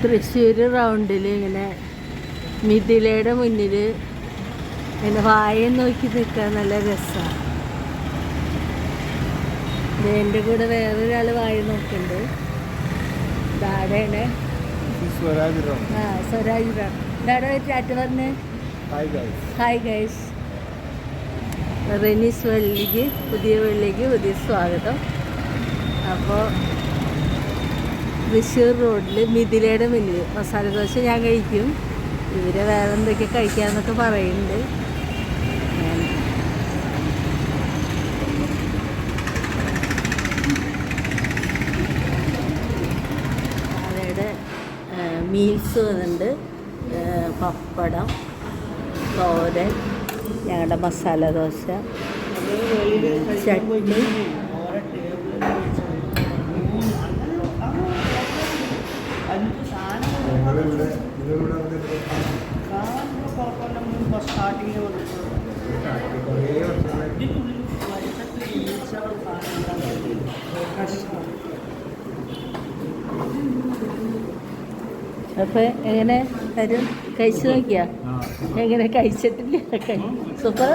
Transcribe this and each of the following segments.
തൃശ്ശൂർ റൗണ്ടിൽ ഇങ്ങനെ മിഥിലയുടെ മുന്നിൽ ഇങ്ങനെ വായം നോക്കി നിൽക്കാൻ നല്ല രസമാണ്. എൻ്റെ കൂടെ വേറൊരാൾ വായ നോക്കുന്നുണ്ട്. ദാടയാണ് സ്വരാജ് റൗണ്ട്. ദാട ചാറ്റ് പറഞ്ഞ് ഹായ് ഗൈസ്. റെനീസ് വേൾഡിലേക്ക് പുതിയ സ്വാഗതം. അപ്പോൾ തൃശ്ശൂർ റോഡിൽ മിഥിലയുടെ മുന്നിൽ മസാല ദോശ ഞാൻ കഴിക്കും. ഇവരെ വേറെ എന്തൊക്കെ കഴിക്കാമെന്നൊക്കെ പറയുന്നുണ്ട്. അവരുടെ മീൽസ് വന്നിട്ടുണ്ട്. പപ്പടം, തോരൻ, ഞങ്ങളുടെ മസാല ദോശ, ചട്നി, അപ്പോൾ എങ്ങനെ തരും? കഴിച്ചു നോക്കിയാ? എങ്ങനെ കഴിച്ചിട്ടില്ല? സൂപ്പർ.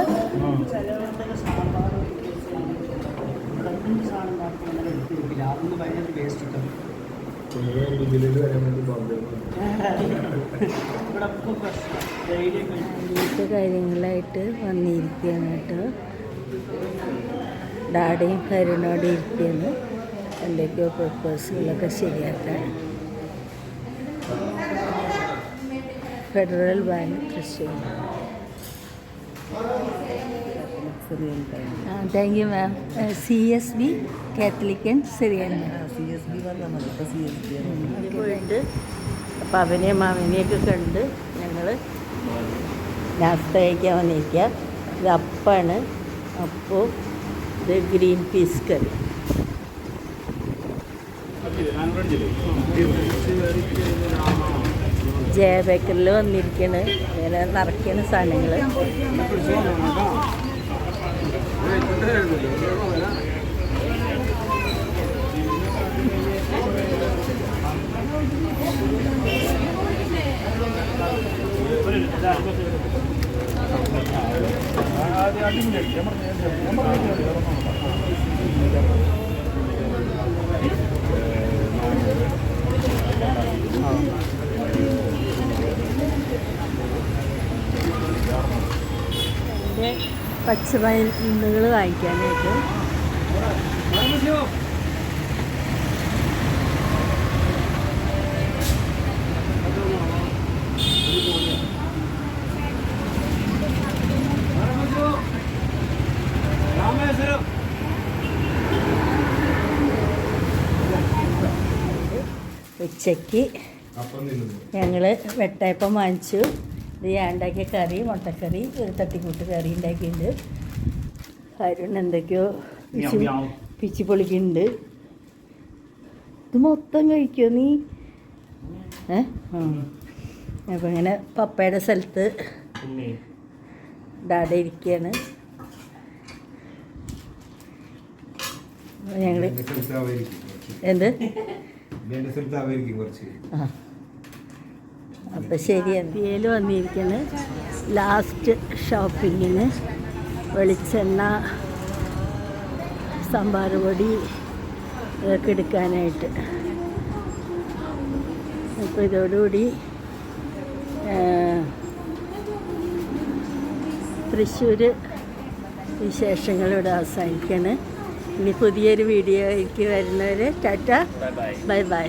അങ്ങനത്തെ കാര്യങ്ങളായിട്ട് വന്നിരിക്കുകയാണ് കേട്ടോ. ഡാഡയും കരുണോടെ ഇരിക്കുകയാണ്. എന്തൊക്കെയോ പ്രപ്പോസലുകളൊക്കെ ശരിയാക്കാൻ. Federal Bank Thrissur. Thank you ma'am. CSB Catholic Syrian പോയിട്ട് അപ്പോൾ അവനെയും മാമിനെയൊക്കെ കണ്ട് ഞങ്ങൾ നാസ്ത കഴിക്കാൻ വന്നിരിക്കുക. ഇത് അപ്പാണ്. അപ്പോൾ ഇത് ഗ്രീൻ പീസ് കറി. ജയ ബേക്കറിൽ വന്നിരിക്കുകയാണ്. ഇങ്ങനെ നിറയ്ക്കുന്ന സാധനങ്ങൾ. പച്ചമരുന്നുകൾ വാങ്ങിക്കാനായിട്ട് ഉച്ചയ്ക്ക് ഞങ്ങൾ വെട്ടയപ്പം വാങ്ങിച്ചു. ഇത് ഞാൻ ഉണ്ടാക്കിയ കറി, മുട്ടക്കറി, ഒരു തട്ടിക്കൂട്ട് കറി ഉണ്ടാക്കിയിട്ടുണ്ട്. അരുൺ എന്തൊക്കെയോ പിച്ചി പൊളിക്കുന്നുണ്ട്. ഇത് മൊത്തം കഴിക്കുമോ നീ? അപ്പം ഇങ്ങനെ പപ്പയുടെ സ്ഥലത്ത് ഡാഡ ഇരിക്കുകയാണ്. ഞങ്ങൾ എന്ത് അപ്പം ശരിയാണ്. പിയിൽ വന്നിരിക്കുന്നത് ലാസ്റ്റ് ഷോപ്പിങ്ങിന് വെളിച്ചെണ്ണ, സാമ്പാർ പൊടി ഇതൊക്കെ എടുക്കാനായിട്ട്. അപ്പോൾ ഇതോടുകൂടി തൃശ്ശൂർ വിശേഷങ്ങളിവിടെ അവസാനിക്കുകയാണ്. ഇനി പുതിയൊരു വീഡിയോയ്ക്ക് വരുന്നവരെ ടാറ്റ, ബൈ ബൈ.